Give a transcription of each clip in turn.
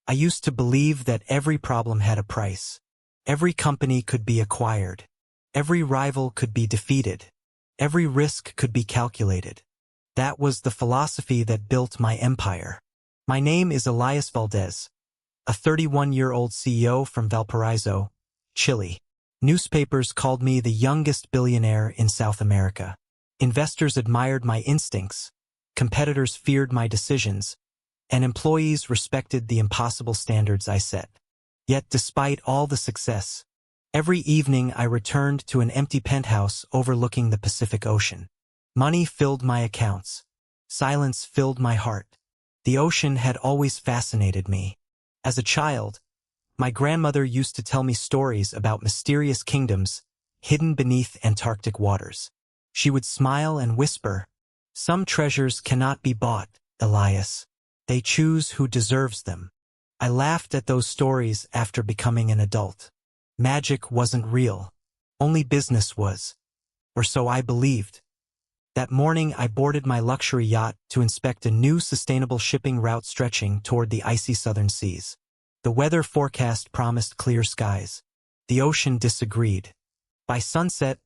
I used to believe that every problem had a price. Every company could be acquired. Every rival could be defeated. Every risk could be calculated. That was the philosophy that built my empire. My name is Elias Valdés, a 31-year-old CEO from Valparaiso, Chile. Newspapers called me the youngest billionaire in South America. Investors admired my instincts, competitors feared my decisions, and employees respected the impossible standards I set. Yet despite all the success, every evening I returned to an empty penthouse overlooking the Pacific Ocean. Money filled my accounts. Silence filled my heart. The ocean had always fascinated me. As a child, my grandmother used to tell me stories about mysterious kingdoms hidden beneath Antarctic waters. She would smile and whisper, "Some treasures cannot be bought, Elias. They choose who deserves them." I laughed at those stories after becoming an adult. Magic wasn't real. Only business was. Or so I believed. That morning I boarded my luxury yacht to inspect a new sustainable shipping route stretching toward the icy southern seas. The weather forecast promised clear skies. The ocean disagreed. By sunset,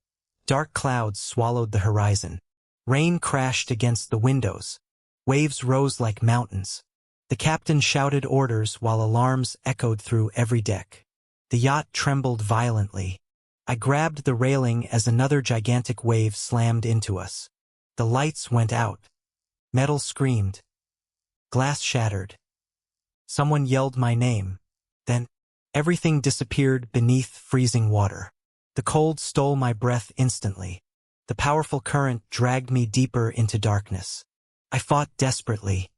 dark clouds swallowed the horizon. Rain crashed against the windows. Waves rose like mountains. The captain shouted orders while alarms echoed through every deck. The yacht trembled violently. I grabbed the railing as another gigantic wave slammed into us. The lights went out. Metal screamed. Glass shattered. Someone yelled my name. Then, everything disappeared beneath freezing water. The cold stole my breath instantly. The powerful current dragged me deeper into darkness. I fought desperately.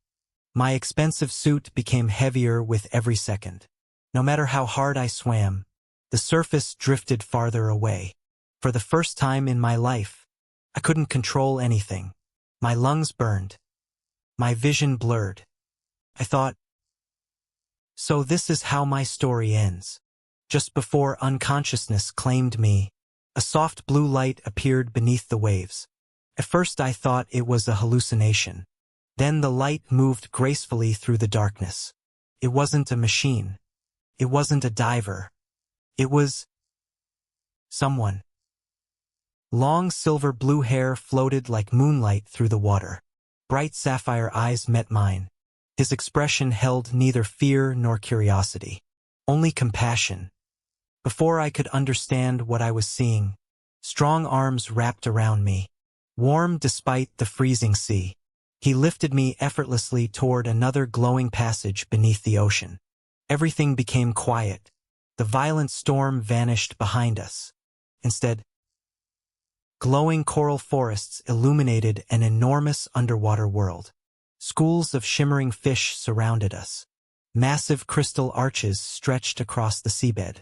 My expensive suit became heavier with every second. No matter how hard I swam, the surface drifted farther away. For the first time in my life, I couldn't control anything. My lungs burned. My vision blurred. I thought, so this is how my story ends. Just before unconsciousness claimed me, a soft blue light appeared beneath the waves. At first I thought it was a hallucination. Then the light moved gracefully through the darkness. It wasn't a machine. It wasn't a diver. It was someone. Long silver blue hair floated like moonlight through the water. Bright sapphire eyes met mine. His expression held neither fear nor curiosity, only compassion. Before I could understand what I was seeing, strong arms wrapped around me. Warm despite the freezing sea, he lifted me effortlessly toward another glowing passage beneath the ocean. Everything became quiet. The violent storm vanished behind us. Instead, glowing coral forests illuminated an enormous underwater world. Schools of shimmering fish surrounded us. Massive crystal arches stretched across the seabed.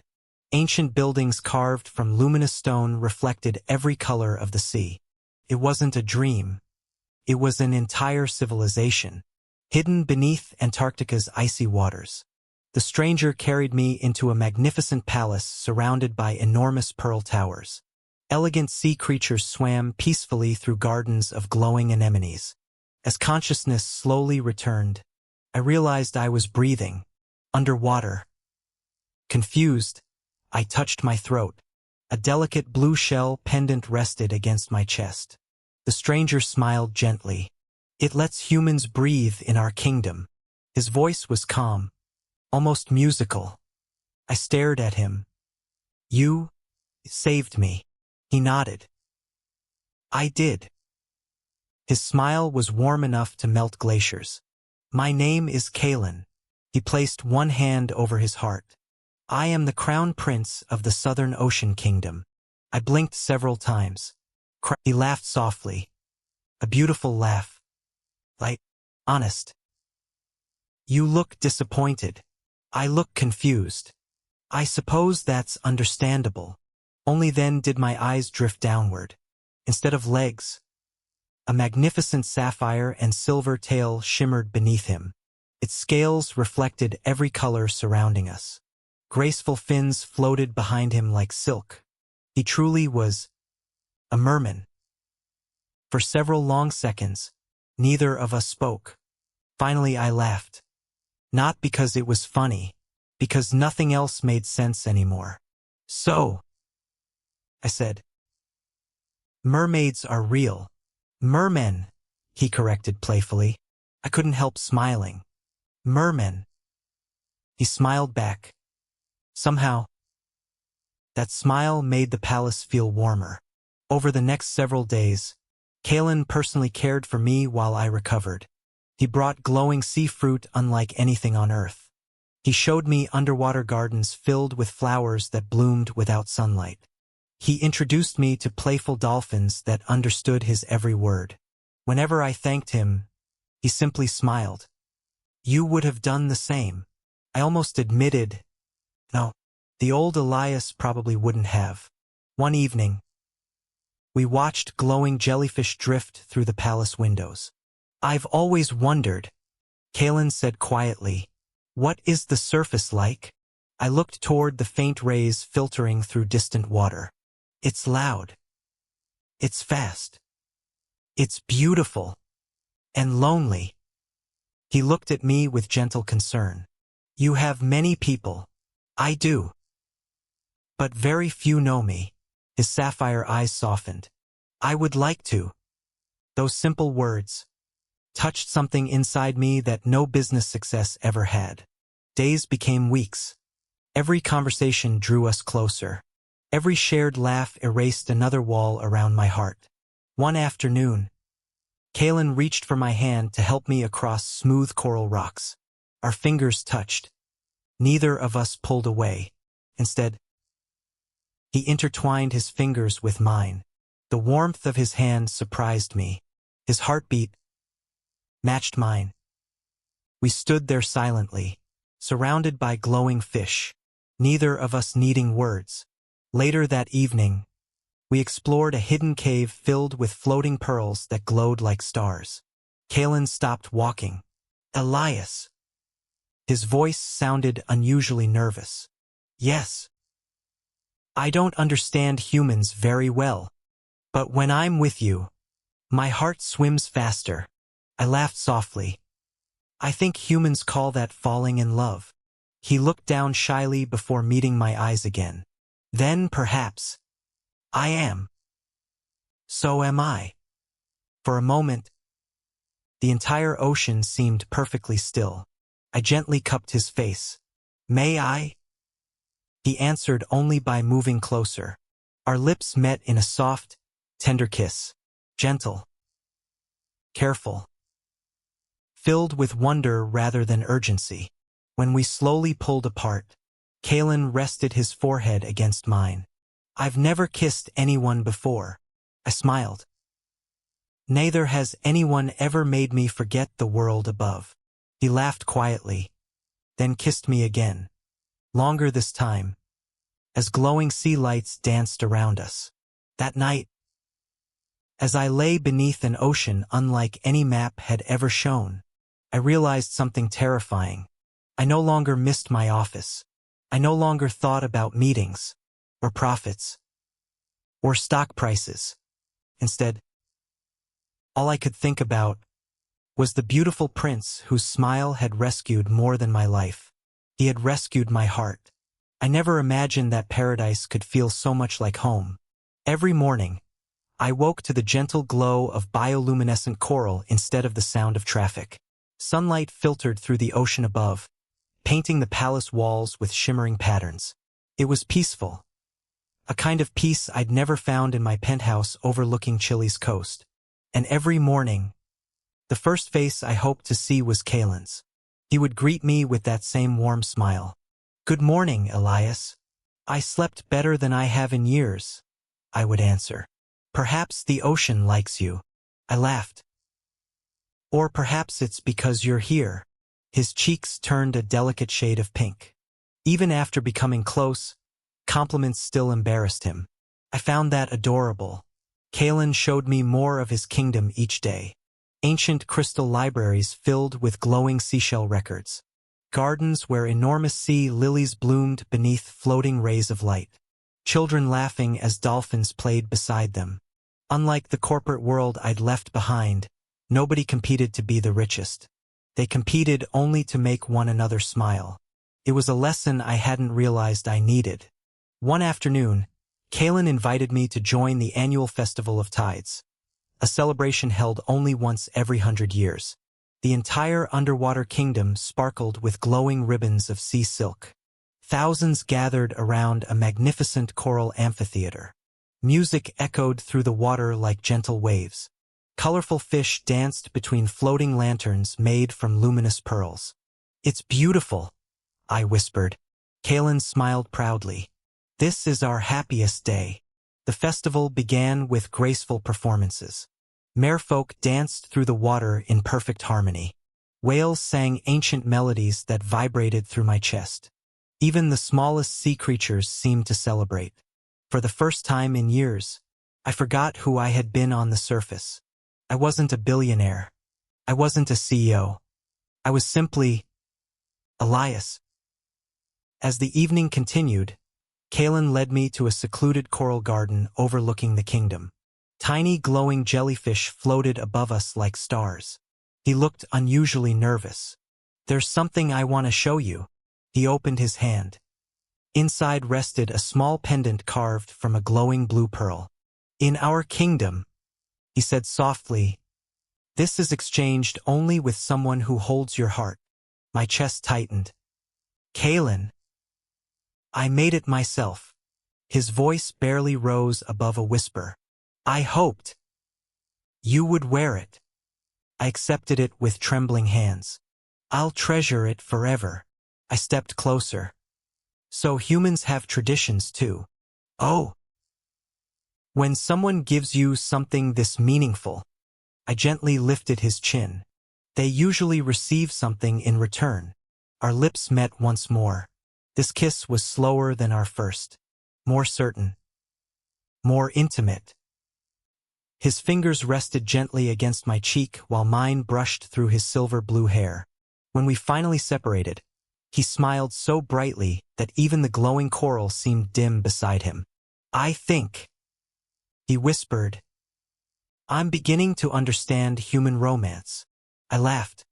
Ancient buildings carved from luminous stone reflected every color of the sea. It wasn't a dream. It was an entire civilization, hidden beneath Antarctica's icy waters. The stranger carried me into a magnificent palace surrounded by enormous pearl towers. Elegant sea creatures swam peacefully through gardens of glowing anemones. As consciousness slowly returned, I realized I was breathing, underwater. Confused, I touched my throat. A delicate blue shell pendant rested against my chest. The stranger smiled gently. "It lets humans breathe in our kingdom." His voice was calm, almost musical. I stared at him. "You saved me." He nodded. "I did." His smile was warm enough to melt glaciers. "My name is Caelan." He placed one hand over his heart. "I am the crown prince of the Southern Ocean Kingdom." I blinked several times. He laughed softly. A beautiful laugh. Light, honest. "You look disappointed." I look confused. "I suppose that's understandable." Only then did my eyes drift downward. Instead of legs, a magnificent sapphire and silver tail shimmered beneath him. Its scales reflected every color surrounding us. Graceful fins floated behind him like silk. He truly was a merman. For several long seconds, neither of us spoke. Finally I laughed. Not because it was funny, because nothing else made sense anymore. So, I said, mermaids are real. Mermen, he corrected playfully. I couldn't help smiling. Mermen. He smiled back. Somehow, that smile made the palace feel warmer. Over the next several days, Caelan personally cared for me while I recovered. He brought glowing sea fruit unlike anything on Earth. He showed me underwater gardens filled with flowers that bloomed without sunlight. He introduced me to playful dolphins that understood his every word. Whenever I thanked him, he simply smiled. You would have done the same. I almost admitted, no, the old Elias probably wouldn't have. One evening, we watched glowing jellyfish drift through the palace windows. I've always wondered, Caelan said quietly, what is the surface like? I looked toward the faint rays filtering through distant water. It's loud. It's fast. It's beautiful. And lonely. He looked at me with gentle concern. You have many people. I do. But very few know me. His sapphire eyes softened. I would like to. Those simple words touched something inside me that no business success ever had. Days became weeks. Every conversation drew us closer. Every shared laugh erased another wall around my heart. One afternoon, Caelan reached for my hand to help me across smooth coral rocks. Our fingers touched. Neither of us pulled away. Instead, he intertwined his fingers with mine. The warmth of his hand surprised me. His heartbeat matched mine. We stood there silently, surrounded by glowing fish, neither of us needing words. Later that evening, we explored a hidden cave filled with floating pearls that glowed like stars. Caelan stopped walking. Elias. His voice sounded unusually nervous. Yes. I don't understand humans very well. But when I'm with you, my heart swims faster. I laughed softly. I think humans call that falling in love. He looked down shyly before meeting my eyes again. Then perhaps I am. So am I. For a moment, the entire ocean seemed perfectly still. I gently cupped his face. May I? He answered only by moving closer. Our lips met in a soft, tender kiss. Gentle. Careful. Filled with wonder rather than urgency. When we slowly pulled apart, Caelan rested his forehead against mine. I've never kissed anyone before. I smiled. Neither has anyone ever made me forget the world above. He laughed quietly, then kissed me again. Longer this time, as glowing sea lights danced around us. That night, as I lay beneath an ocean unlike any map had ever shown, I realized something terrifying. I no longer missed my office. I no longer thought about meetings, or profits, or stock prices. Instead, all I could think about was the beautiful prince whose smile had rescued more than my life. He had rescued my heart. I never imagined that paradise could feel so much like home. Every morning, I woke to the gentle glow of bioluminescent coral instead of the sound of traffic. Sunlight filtered through the ocean above, painting the palace walls with shimmering patterns. It was peaceful. A kind of peace I'd never found in my penthouse overlooking Chile's coast. And every morning, the first face I hoped to see was Caelan's. He would greet me with that same warm smile. Good morning, Elias. I slept better than I have in years, I would answer. Perhaps the ocean likes you. I laughed. Or perhaps it's because you're here. His cheeks turned a delicate shade of pink. Even after becoming close, compliments still embarrassed him. I found that adorable. Caelan showed me more of his kingdom each day. Ancient crystal libraries filled with glowing seashell records. Gardens where enormous sea lilies bloomed beneath floating rays of light. Children laughing as dolphins played beside them. Unlike the corporate world I'd left behind, nobody competed to be the richest. They competed only to make one another smile. It was a lesson I hadn't realized I needed. One afternoon, Caelan invited me to join the annual Festival of Tides, a celebration held only once every 100 years. The entire underwater kingdom sparkled with glowing ribbons of sea silk. Thousands gathered around a magnificent coral amphitheater. Music echoed through the water like gentle waves. Colorful fish danced between floating lanterns made from luminous pearls. "It's beautiful," I whispered. Caelan smiled proudly. "This is our happiest day." The festival began with graceful performances. Merfolk danced through the water in perfect harmony. Whales sang ancient melodies that vibrated through my chest. Even the smallest sea creatures seemed to celebrate. For the first time in years, I forgot who I had been on the surface. I wasn't a billionaire. I wasn't a CEO. I was simply Elias. As the evening continued, Caelan led me to a secluded coral garden overlooking the kingdom. Tiny glowing jellyfish floated above us like stars. He looked unusually nervous. "There's something I want to show you." He opened his hand. Inside rested a small pendant carved from a glowing blue pearl. "In our kingdom," he said softly, "this is exchanged only with someone who holds your heart." My chest tightened. "Caelan, I made it myself." His voice barely rose above a whisper. "I hoped you would wear it." I accepted it with trembling hands. "I'll treasure it forever." I stepped closer. "So humans have traditions too." "Oh." "When someone gives you something this meaningful," I gently lifted his chin, "they usually receive something in return." Our lips met once more. This kiss was slower than our first, more certain, more intimate. His fingers rested gently against my cheek while mine brushed through his silver blue hair. When we finally separated, he smiled so brightly that even the glowing coral seemed dim beside him. "I think," he whispered, "I'm beginning to understand human romance." I laughed.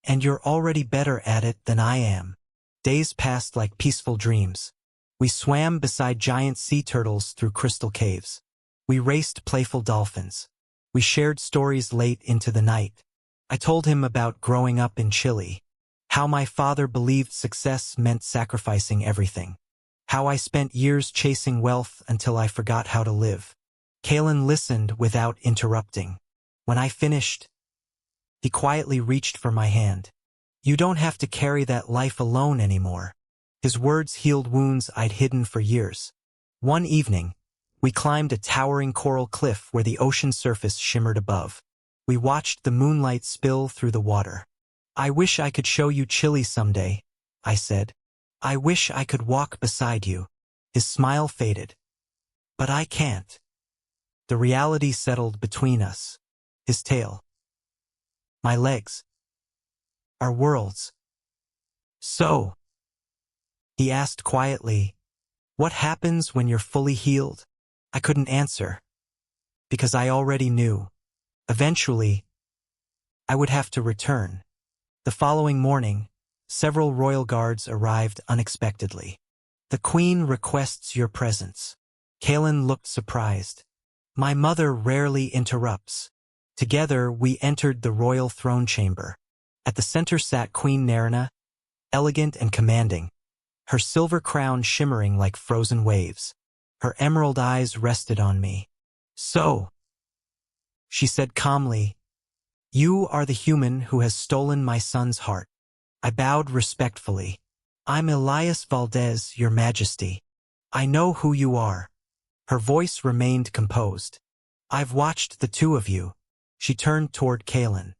"And you're already better at it than I am." Days passed like peaceful dreams. We swam beside giant sea turtles through crystal caves. We raced playful dolphins. We shared stories late into the night. I told him about growing up in Chile, how my father believed success meant sacrificing everything, how I spent years chasing wealth until I forgot how to live. Caelan listened without interrupting. When I finished, he quietly reached for my hand. "You don't have to carry that life alone anymore." His words healed wounds I'd hidden for years. One evening, we climbed a towering coral cliff where the ocean surface shimmered above. We watched the moonlight spill through the water. "I wish I could show you Chile someday," I said. "I wish I could walk beside you." His smile faded. "But I can't." The reality settled between us. His tail. My legs. Our worlds. "So," he asked quietly, "what happens when you're fully healed?" I couldn't answer, because I already knew. Eventually, I would have to return. The following morning, several royal guards arrived unexpectedly. "The Queen requests your presence." Caelan looked surprised. "My mother rarely interrupts." Together, we entered the royal throne chamber. At the center sat Queen Nerina, elegant and commanding, her silver crown shimmering like frozen waves. Her emerald eyes rested on me. "So," she said calmly, "you are the human who has stolen my son's heart." I bowed respectfully. "I'm Elias Valdés, Your Majesty. I know who you are." Her voice remained composed. "I've watched the two of you." She turned toward Caelan.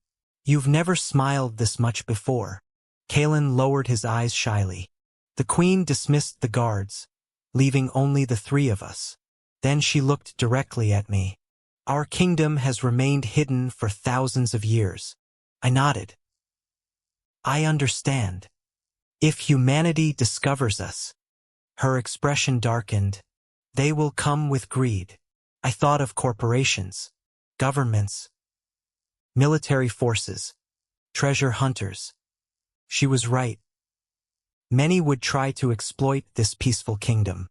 "You've never smiled this much before." Caelan lowered his eyes shyly. The Queen dismissed the guards, leaving only the three of us. Then she looked directly at me. "Our kingdom has remained hidden for thousands of years." I nodded. "I understand. If humanity discovers us," her expression darkened, "they will come with greed." I thought of corporations, governments, military forces. treasure hunters. She was right. Many would try to exploit this peaceful kingdom.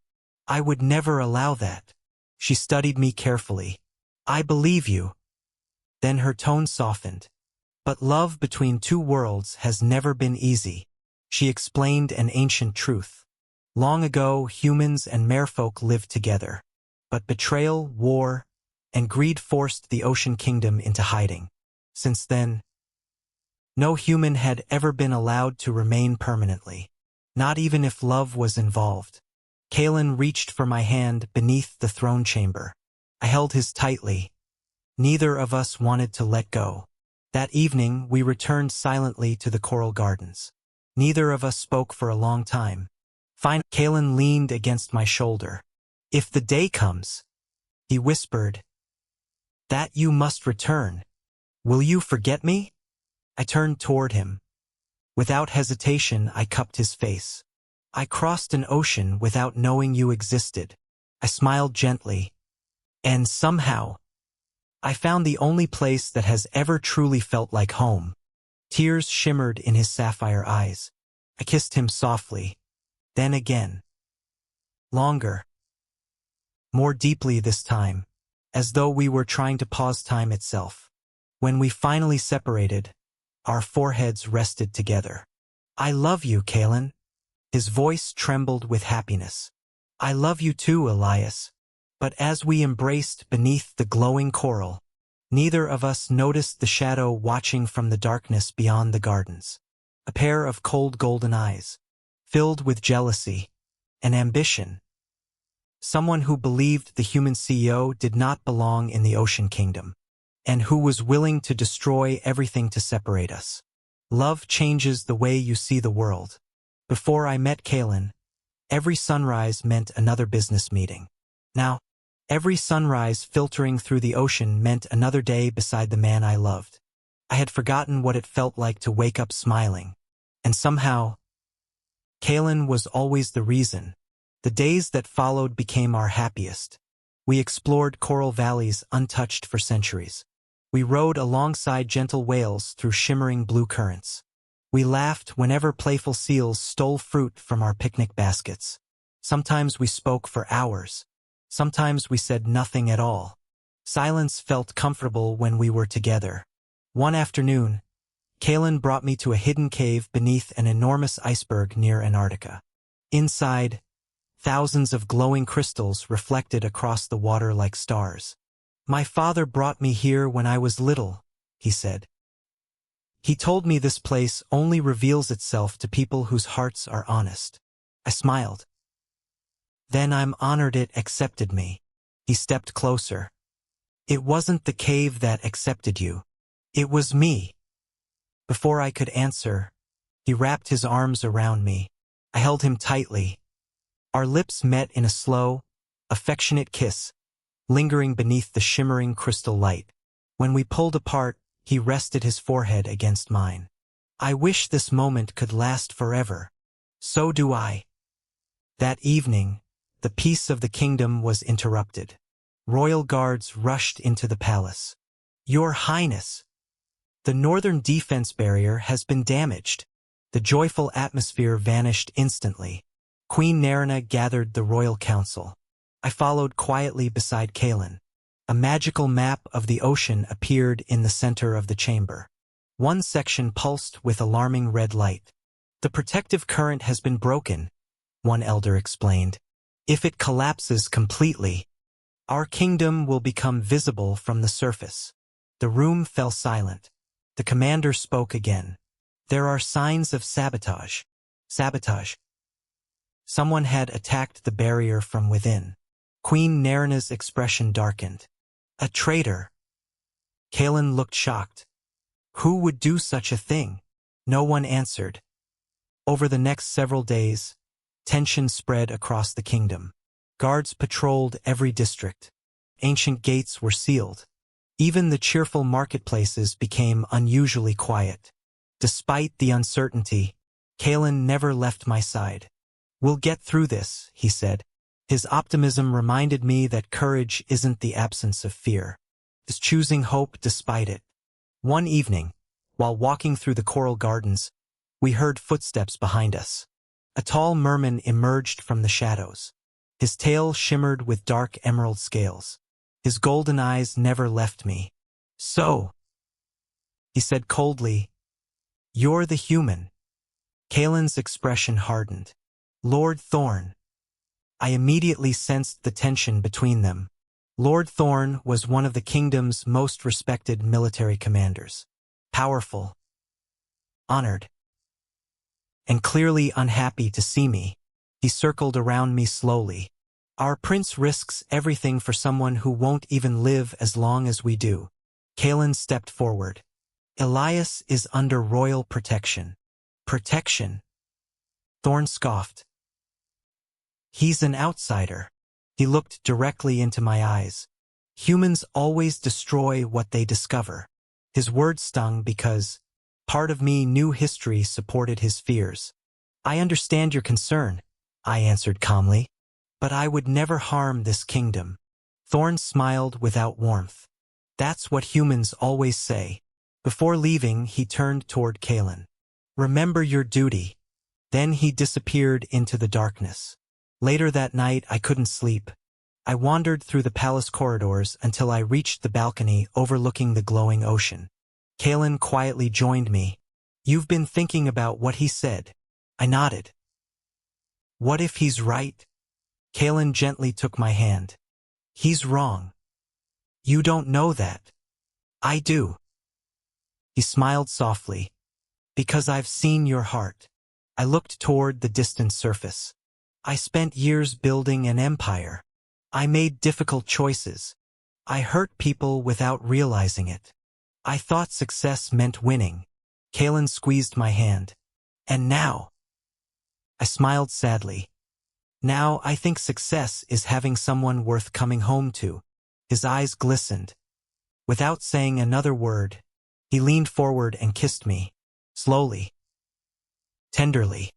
I would never allow that. She studied me carefully. I believe you. Then her tone softened. But love between two worlds has never been easy. She explained an ancient truth. Long ago, humans and merfolk lived together. But betrayal, war, and greed forced the ocean kingdom into hiding. Since then, no human had ever been allowed to remain permanently. Not even if love was involved. Caelan reached for my hand beneath the throne chamber. I held his tightly. Neither of us wanted to let go. That evening, we returned silently to the coral gardens. Neither of us spoke for a long time. Finally, Caelan leaned against my shoulder. If the day comes, he whispered, that you must return. Will you forget me? I turned toward him. Without hesitation, I cupped his face. I crossed an ocean without knowing you existed. I smiled gently. And somehow, I found the only place that has ever truly felt like home. Tears shimmered in his sapphire eyes. I kissed him softly. Then again. Longer. More deeply this time, as though we were trying to pause time itself. When we finally separated, our foreheads rested together. I love you, Caelan. His voice trembled with happiness. I love you too, Elias. But as we embraced beneath the glowing coral, neither of us noticed the shadow watching from the darkness beyond the gardens. A pair of cold golden eyes, filled with jealousy and ambition. Someone who believed the human CEO did not belong in the ocean kingdom, and who was willing to destroy everything to separate us. Love changes the way you see the world. Before I met Caelan, every sunrise meant another business meeting. Now, every sunrise filtering through the ocean meant another day beside the man I loved. I had forgotten what it felt like to wake up smiling. And somehow, Caelan was always the reason. The days that followed became our happiest. We explored coral valleys untouched for centuries. We rode alongside gentle whales through shimmering blue currents. We laughed whenever playful seals stole fruit from our picnic baskets. Sometimes we spoke for hours. Sometimes we said nothing at all. Silence felt comfortable when we were together. One afternoon, Caelan brought me to a hidden cave beneath an enormous iceberg near Antarctica. Inside, thousands of glowing crystals reflected across the water like stars. My father brought me here when I was little, he said. He told me this place only reveals itself to people whose hearts are honest. I smiled. Then I'm honored it accepted me. He stepped closer. It wasn't the cave that accepted you. It was me. Before I could answer, he wrapped his arms around me. I held him tightly. Our lips met in a slow, affectionate kiss, lingering beneath the shimmering crystal light. When we pulled apart, he rested his forehead against mine. I wish this moment could last forever. So do I. That evening, the peace of the kingdom was interrupted. Royal guards rushed into the palace. Your Highness, the northern defense barrier has been damaged. The joyful atmosphere vanished instantly. Queen Nerina gathered the royal council. I followed quietly beside Caelan. A magical map of the ocean appeared in the center of the chamber. One section pulsed with alarming red light. The protective current has been broken, one elder explained. If it collapses completely, our kingdom will become visible from the surface. The room fell silent. The commander spoke again. There are signs of sabotage. Sabotage. Someone had attacked the barrier from within. Queen Nerina's expression darkened. A traitor. Caelan looked shocked. Who would do such a thing? No one answered. Over the next several days, tension spread across the kingdom. Guards patrolled every district. Ancient gates were sealed. Even the cheerful marketplaces became unusually quiet. Despite the uncertainty, Caelan never left my side. We'll get through this, he said. His optimism reminded me that courage isn't the absence of fear. It's choosing hope despite it. One evening, While walking through the coral gardens, we heard footsteps behind us. A tall merman emerged from the shadows. His tail shimmered with dark emerald scales. His golden eyes never left me. "So," he said coldly, "you're the human." Caelan's expression hardened. "Lord Thorn." I immediately sensed the tension between them. Lord Thorn was one of the kingdom's most respected military commanders. Powerful, honored, and clearly unhappy to see me. He circled around me slowly. "Our prince risks everything for someone who won't even live as long as we do." Caelan stepped forward. "Elias is under royal protection." "Protection?" Thorn scoffed. "He's an outsider." He looked directly into my eyes. "Humans always destroy what they discover." His words stung because part of me knew history supported his fears. "I understand your concern," I answered calmly, "but I would never harm this kingdom." Thorn smiled without warmth. "That's what humans always say." Before leaving, he turned toward Caelan. "Remember your duty." Then he disappeared into the darkness. Later that night, I couldn't sleep. I wandered through the palace corridors until I reached the balcony overlooking the glowing ocean. Caelan quietly joined me. "You've been thinking about what he said." I nodded. "What if he's right?" Caelan gently took my hand. "He's wrong." "You don't know that." "I do." He smiled softly. "Because I've seen your heart." I looked toward the distant surface. "I spent years building an empire. I made difficult choices. I hurt people without realizing it. I thought success meant winning." Caelan squeezed my hand. "And now?" I smiled sadly. "Now I think success is having someone worth coming home to." His eyes glistened. Without saying another word, he leaned forward and kissed me. Slowly. Tenderly.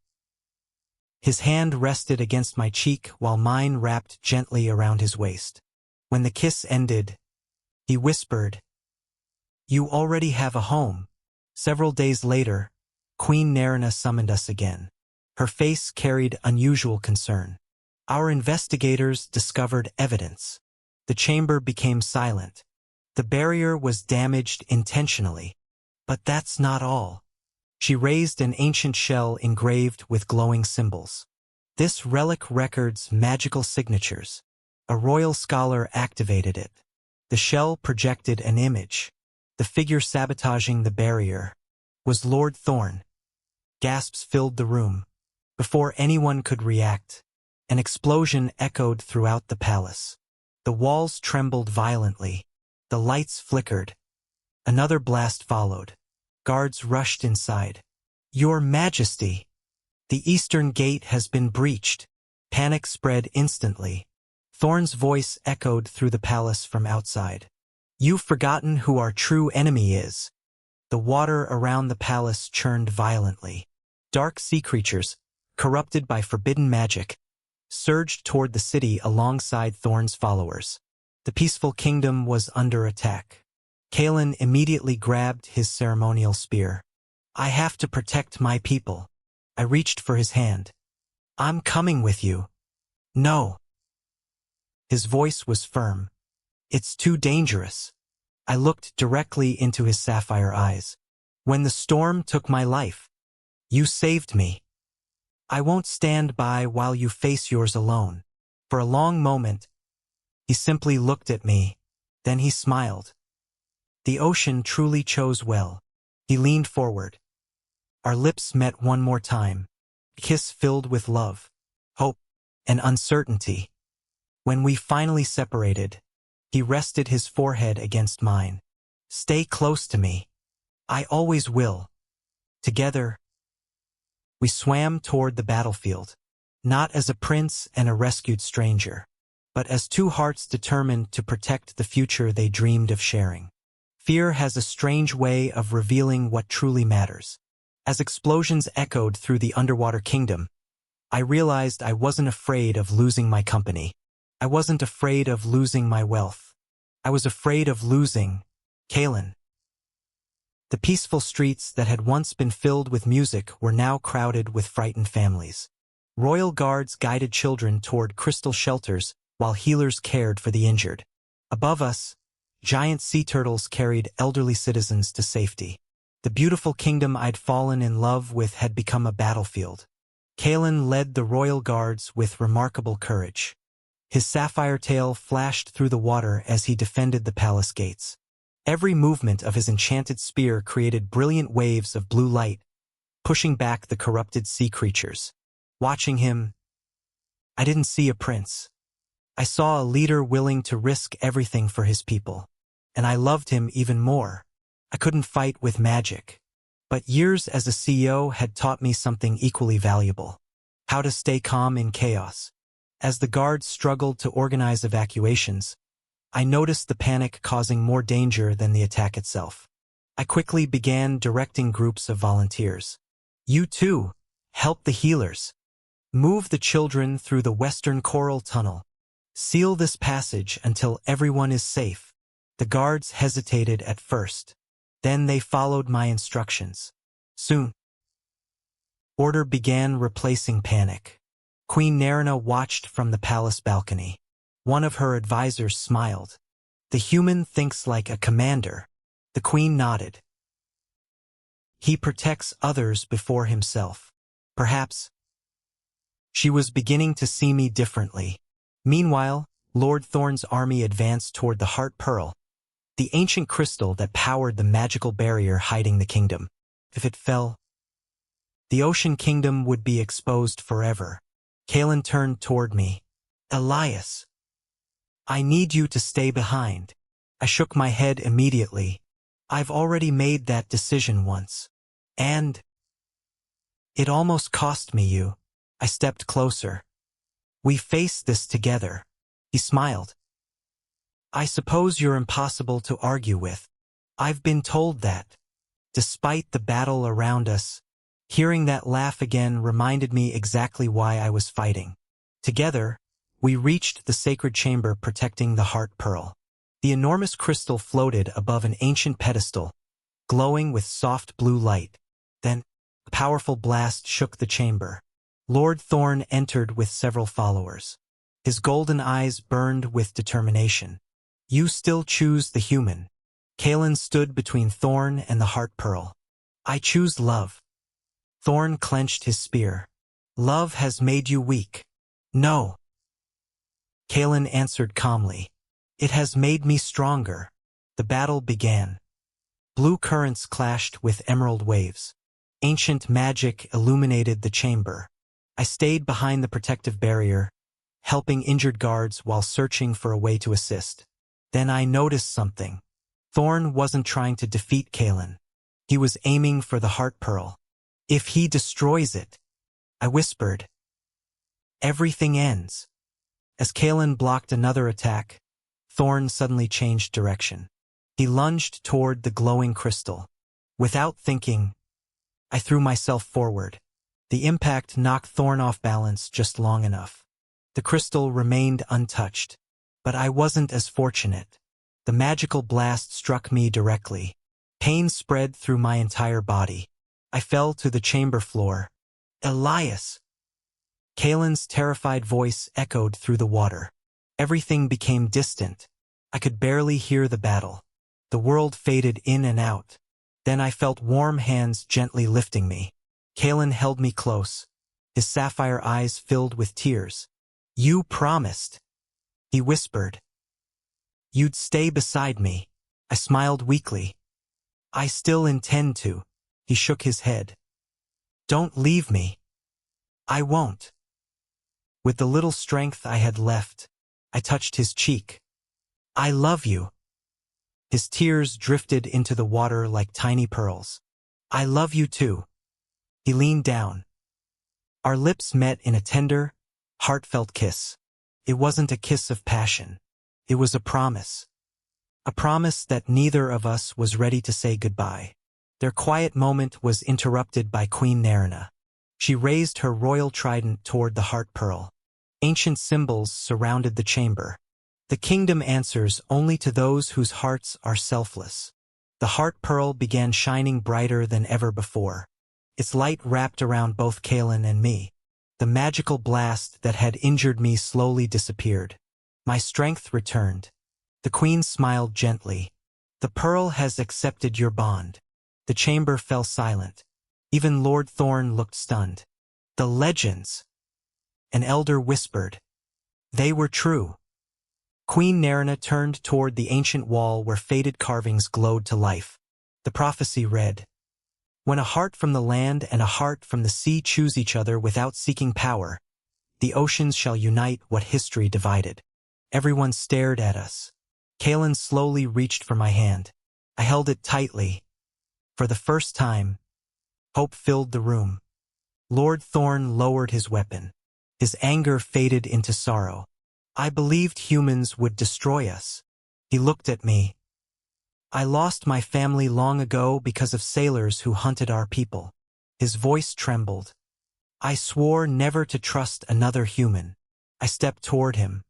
His hand rested against my cheek while mine wrapped gently around his waist. When the kiss ended, he whispered, "You already have a home." Several days later, Queen Nerina summoned us again. Her face carried unusual concern. Our investigators discovered evidence. The chamber became silent. The barrier was damaged intentionally. But that's not all. She raised an ancient shell engraved with glowing symbols. This relic records magical signatures. A royal scholar activated it. The shell projected an image. The figure sabotaging the barrier was Lord Thorn. Gasps filled the room. Before anyone could react, an explosion echoed throughout the palace. The walls trembled violently. The lights flickered. Another blast followed. Guards rushed inside. "Your Majesty! The eastern gate has been breached." Panic spread instantly. Thorn's voice echoed through the palace from outside. "You've forgotten who our true enemy is." The water around the palace churned violently. Dark sea creatures, corrupted by forbidden magic, surged toward the city alongside Thorn's followers. The peaceful kingdom was under attack. Caelan immediately grabbed his ceremonial spear. "I have to protect my people." I reached for his hand. "I'm coming with you." "No." His voice was firm. "It's too dangerous." I looked directly into his sapphire eyes. "When the storm took my life, you saved me. I won't stand by while you face yours alone." For a long moment, he simply looked at me. Then he smiled. The ocean truly chose well. He leaned forward. Our lips met one more time. A kiss filled with love, hope, and uncertainty. When we finally separated, he rested his forehead against mine. "Stay close to me. I always will." Together, we swam toward the battlefield, not as a prince and a rescued stranger, but as two hearts determined to protect the future they dreamed of sharing. Fear has a strange way of revealing what truly matters. As explosions echoed through the underwater kingdom, I realized I wasn't afraid of losing my company. I wasn't afraid of losing my wealth. I was afraid of losing Caelan. The peaceful streets that had once been filled with music were now crowded with frightened families. Royal guards guided children toward crystal shelters while healers cared for the injured. Above us, giant sea turtles carried elderly citizens to safety. The beautiful kingdom I'd fallen in love with had become a battlefield. Caelan led the royal guards with remarkable courage. His sapphire tail flashed through the water as he defended the palace gates. Every movement of his enchanted spear created brilliant waves of blue light, pushing back the corrupted sea creatures. Watching him, I didn't see a prince. I saw a leader willing to risk everything for his people. And I loved him even more. I couldn't fight with magic. But years as a CEO had taught me something equally valuable: how to stay calm in chaos. As the guards struggled to organize evacuations, I noticed the panic causing more danger than the attack itself. I quickly began directing groups of volunteers. You too, help the healers. Move the children through the Western Coral Tunnel. Seal this passage until everyone is safe. The guards hesitated at first. Then they followed my instructions. Soon, order began replacing panic. Queen Nerina watched from the palace balcony. One of her advisors smiled. The human thinks like a commander. The queen nodded. He protects others before himself. Perhaps she was beginning to see me differently. Meanwhile, Lord Thorn's army advanced toward the Heart Pearl, the ancient crystal that powered the magical barrier hiding the kingdom. If it fell, the Ocean Kingdom would be exposed forever. Caelan turned toward me. Elias, I need you to stay behind. I shook my head immediately. I've already made that decision once. And it almost cost me you. I stepped closer. We faced this together. He smiled. I suppose you're impossible to argue with. I've been told that. Despite the battle around us, hearing that laugh again reminded me exactly why I was fighting. Together, we reached the sacred chamber protecting the Heart Pearl. The enormous crystal floated above an ancient pedestal, glowing with soft blue light. Then, a powerful blast shook the chamber. Lord Thorn entered with several followers. His golden eyes burned with determination. You still choose the human. Caelan stood between Thorn and the Heart Pearl. I choose love. Thorn clenched his spear. Love has made you weak. No. Caelan answered calmly. It has made me stronger. The battle began. Blue currents clashed with emerald waves. Ancient magic illuminated the chamber. I stayed behind the protective barrier, helping injured guards while searching for a way to assist. Then I noticed something. Thorn wasn't trying to defeat Caelan. He was aiming for the Heart Pearl. If he destroys it, I whispered, everything ends. As Caelan blocked another attack, Thorn suddenly changed direction. He lunged toward the glowing crystal. Without thinking, I threw myself forward. The impact knocked Thorn off balance just long enough. The crystal remained untouched, but I wasn't as fortunate. The magical blast struck me directly. Pain spread through my entire body. I fell to the chamber floor. Elias! Caelan's terrified voice echoed through the water. Everything became distant. I could barely hear the battle. The world faded in and out. Then I felt warm hands gently lifting me. Caelan held me close, his sapphire eyes filled with tears. You promised, he whispered. You'd stay beside me. I smiled weakly. I still intend to. He shook his head. Don't leave me. I won't. With the little strength I had left, I touched his cheek. I love you. His tears drifted into the water like tiny pearls. I love you too. He leaned down. Our lips met in a tender, heartfelt kiss. It wasn't a kiss of passion. It was a promise. A promise that neither of us was ready to say goodbye. Their quiet moment was interrupted by Queen Nerina. She raised her royal trident toward the Heart Pearl. Ancient symbols surrounded the chamber. The kingdom answers only to those whose hearts are selfless. The heart pearl began shining brighter than ever before. Its light wrapped around both Caelan and me. The magical blast that had injured me slowly disappeared. My strength returned. The queen smiled gently. The pearl has accepted your bond. The chamber fell silent. Even Lord Thorn looked stunned. The legends, an elder whispered. They were true. Queen Nerina turned toward the ancient wall where faded carvings glowed to life. The prophecy read, "When a heart from the land and a heart from the sea choose each other without seeking power, the oceans shall unite what history divided." Everyone stared at us. Caelan slowly reached for my hand. I held it tightly. For the first time, hope filled the room. Lord Thorn lowered his weapon. His anger faded into sorrow. I believed humans would destroy us. He looked at me. "I lost my family long ago because of sailors who hunted our people." His voice trembled. "I swore never to trust another human." I stepped toward him.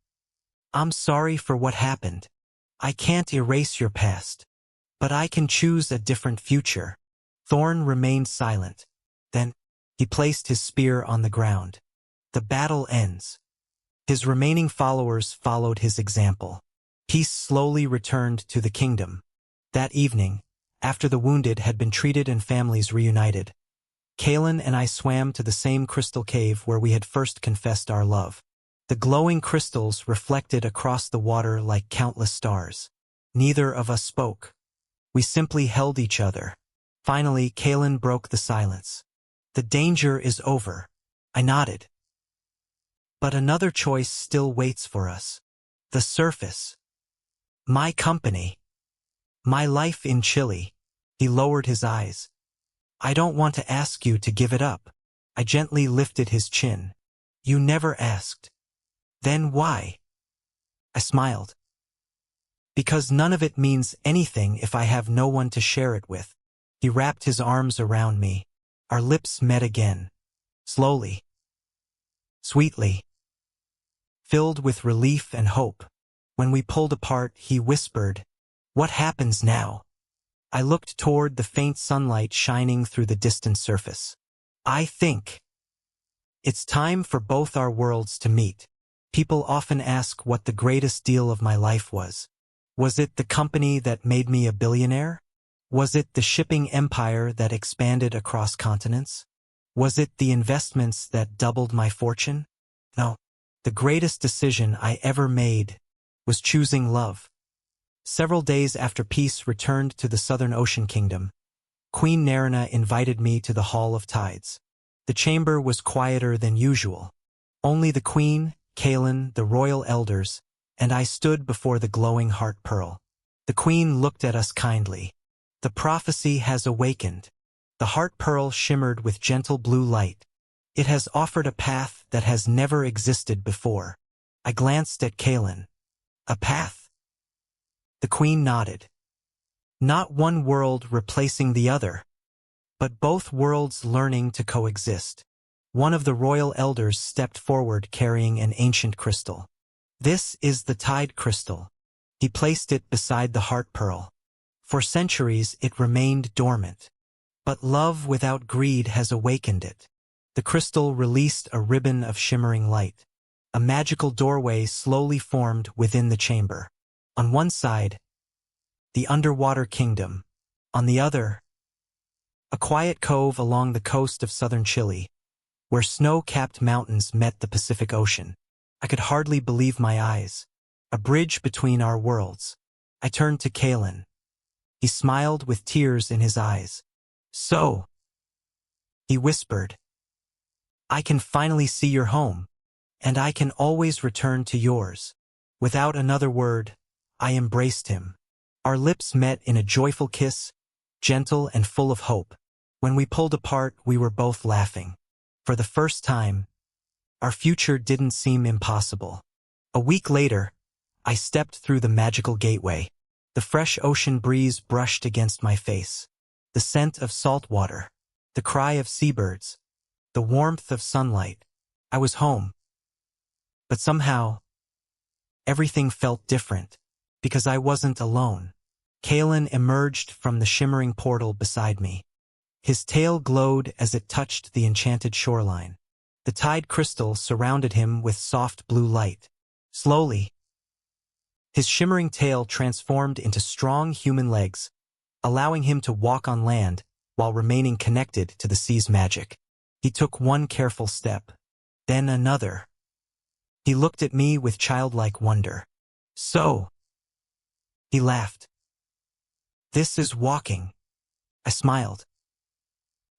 "I'm sorry for what happened. I can't erase your past. But I can choose a different future." Thorn remained silent. Then, he placed his spear on the ground. The battle ends. His remaining followers followed his example. Peace slowly returned to the kingdom. That evening, after the wounded had been treated and families reunited, Caelan and I swam to the same crystal cave where we had first confessed our love. The glowing crystals reflected across the water like countless stars. Neither of us spoke. We simply held each other. Finally, Caelan broke the silence. "The danger is over." I nodded. "But another choice still waits for us. The surface. My company. My life in Chile." He lowered his eyes. "I don't want to ask you to give it up." I gently lifted his chin. "You never asked." "Then why?" I smiled. "Because none of it means anything if I have no one to share it with." He wrapped his arms around me. Our lips met again. Slowly. Sweetly. Filled with relief and hope. When we pulled apart, he whispered, "What happens now?" I looked toward the faint sunlight shining through the distant surface. "I think it's time for both our worlds to meet." People often ask what the greatest deal of my life was. Was it the company that made me a billionaire? Was it the shipping empire that expanded across continents? Was it the investments that doubled my fortune? No. The greatest decision I ever made was choosing love. Several days after peace returned to the Southern Ocean Kingdom, Queen Nerina invited me to the Hall of Tides. The chamber was quieter than usual. Only the Queen, Caelan, the royal elders, and I stood before the glowing heart pearl. The Queen looked at us kindly. "The prophecy has awakened." The heart pearl shimmered with gentle blue light. "It has offered a path that has never existed before." I glanced at Caelan. "A path?" The Queen nodded. "Not one world replacing the other, but both worlds learning to coexist." One of the royal elders stepped forward carrying an ancient crystal. "This is the tide crystal." He placed it beside the heart pearl. For centuries it remained dormant. But love without greed has awakened it. The crystal released a ribbon of shimmering light. A magical doorway slowly formed within the chamber. On one side, the underwater kingdom. On the other, a quiet cove along the coast of southern Chile, where snow-capped mountains met the Pacific Ocean. I could hardly believe my eyes. A bridge between our worlds. I turned to Caelan. He smiled with tears in his eyes. "So," he whispered, "I can finally see your home, and I can always return to yours." Without another word, I embraced him. Our lips met in a joyful kiss, gentle and full of hope. When we pulled apart, we were both laughing. For the first time, our future didn't seem impossible. A week later, I stepped through the magical gateway. The fresh ocean breeze brushed against my face. The scent of salt water, the cry of seabirds, the warmth of sunlight. I was home. But somehow, everything felt different, because I wasn't alone. Caelan emerged from the shimmering portal beside me. His tail glowed as it touched the enchanted shoreline. The tide crystal surrounded him with soft blue light. Slowly, his shimmering tail transformed into strong human legs, allowing him to walk on land while remaining connected to the sea's magic. He took one careful step, then another. He looked at me with childlike wonder. "So," he laughed. "This is walking." I smiled.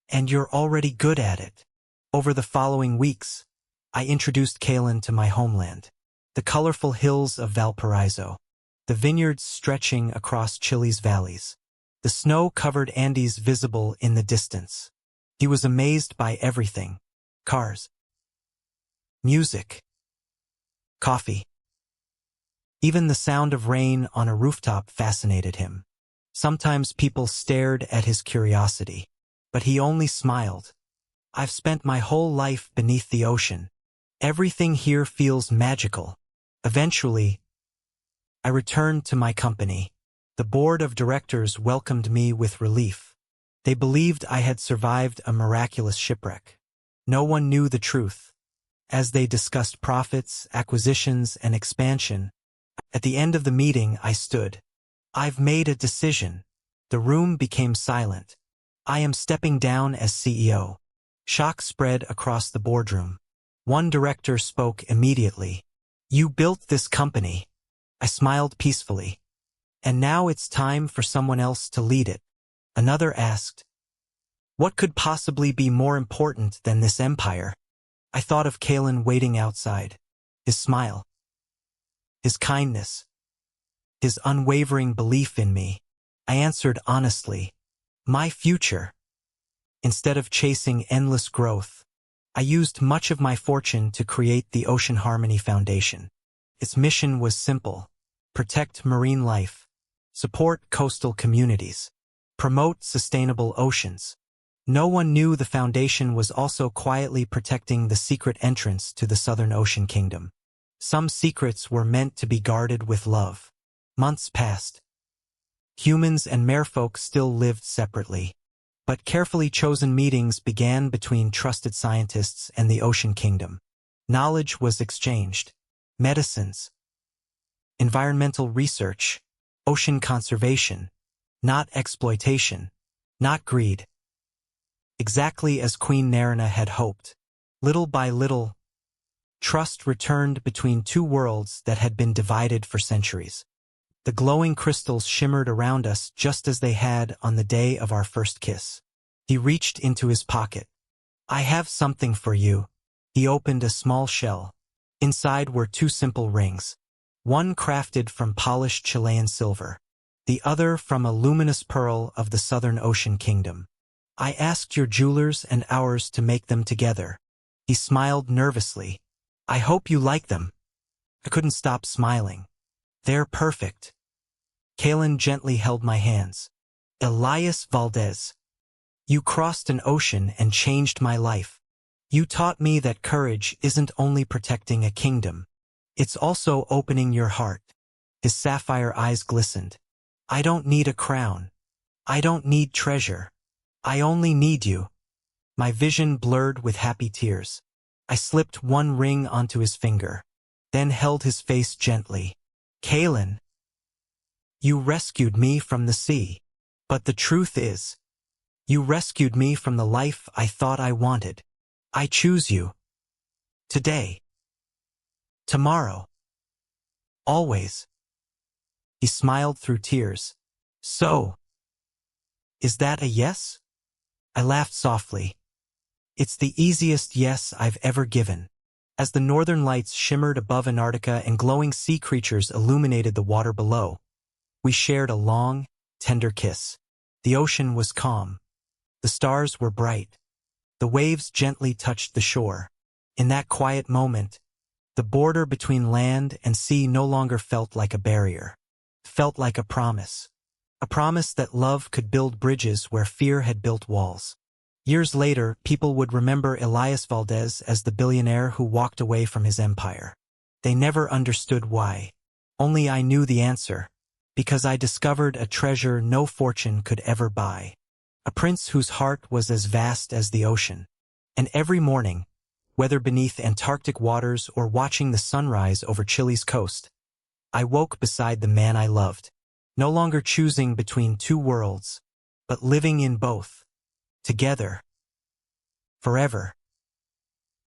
"And you're already good at it." Over the following weeks, I introduced Caelan to my homeland. The colorful hills of Valparaiso, the vineyards stretching across Chile's valleys, the snow-covered Andes visible in the distance. He was amazed by everything: cars, music, coffee. Even the sound of rain on a rooftop fascinated him. Sometimes people stared at his curiosity, but he only smiled. "I've spent my whole life beneath the ocean. Everything here feels magical." Eventually, I returned to my company. The board of directors welcomed me with relief. They believed I had survived a miraculous shipwreck. No one knew the truth. As they discussed profits, acquisitions, and expansion, at the end of the meeting I stood. "I've made a decision." The room became silent. "I am stepping down as CEO." Shock spread across the boardroom. One director spoke immediately. "You built this company." I smiled peacefully. "And now it's time for someone else to lead it." Another asked, "What could possibly be more important than this empire?" I thought of Caelan waiting outside. His smile, his kindness, his unwavering belief in me. I answered honestly, "My future." Instead of chasing endless growth, I used much of my fortune to create the Ocean Harmony Foundation. Its mission was simple: protect marine life, support coastal communities, promote sustainable oceans. No one knew the foundation was also quietly protecting the secret entrance to the Southern Ocean Kingdom. Some secrets were meant to be guarded with love. Months passed. Humans and merfolk still lived separately, but carefully chosen meetings began between trusted scientists and the Ocean Kingdom. Knowledge was exchanged: medicines, environmental research, ocean conservation, not exploitation, not greed. Exactly as Queen Narina had hoped. Little by little, trust returned between two worlds that had been divided for centuries. The glowing crystals shimmered around us just as they had on the day of our first kiss. He reached into his pocket. "I have something for you." He opened a small shell. Inside were two simple rings, one crafted from polished Chilean silver, the other from a luminous pearl of the Southern Ocean Kingdom. "I asked your jewelers and ours to make them together." He smiled nervously. "I hope you like them." I couldn't stop smiling. "They're perfect." Caelan gently held my hands. "Elias Valdés, you crossed an ocean and changed my life. You taught me that courage isn't only protecting a kingdom. It's also opening your heart." His sapphire eyes glistened. "I don't need a crown. I don't need treasure. I only need you." My vision blurred with happy tears. I slipped one ring onto his finger, then held his face gently. "Caelan, you rescued me from the sea. But the truth is, you rescued me from the life I thought I wanted. I choose you. Today. Tomorrow. Always." He smiled through tears. "So, is that a yes?" I laughed softly. "It's the easiest yes I've ever given." As the northern lights shimmered above Antarctica and glowing sea creatures illuminated the water below, we shared a long, tender kiss. The ocean was calm. The stars were bright. The waves gently touched the shore. In that quiet moment, the border between land and sea no longer felt like a barrier. It felt like a promise. A promise that love could build bridges where fear had built walls. Years later, people would remember Elias Valdés as the billionaire who walked away from his empire. They never understood why. Only I knew the answer. Because I discovered a treasure no fortune could ever buy. A prince whose heart was as vast as the ocean. And every morning, whether beneath Antarctic waters or watching the sunrise over Chile's coast, I woke beside the man I loved, no longer choosing between two worlds, but living in both, together, forever.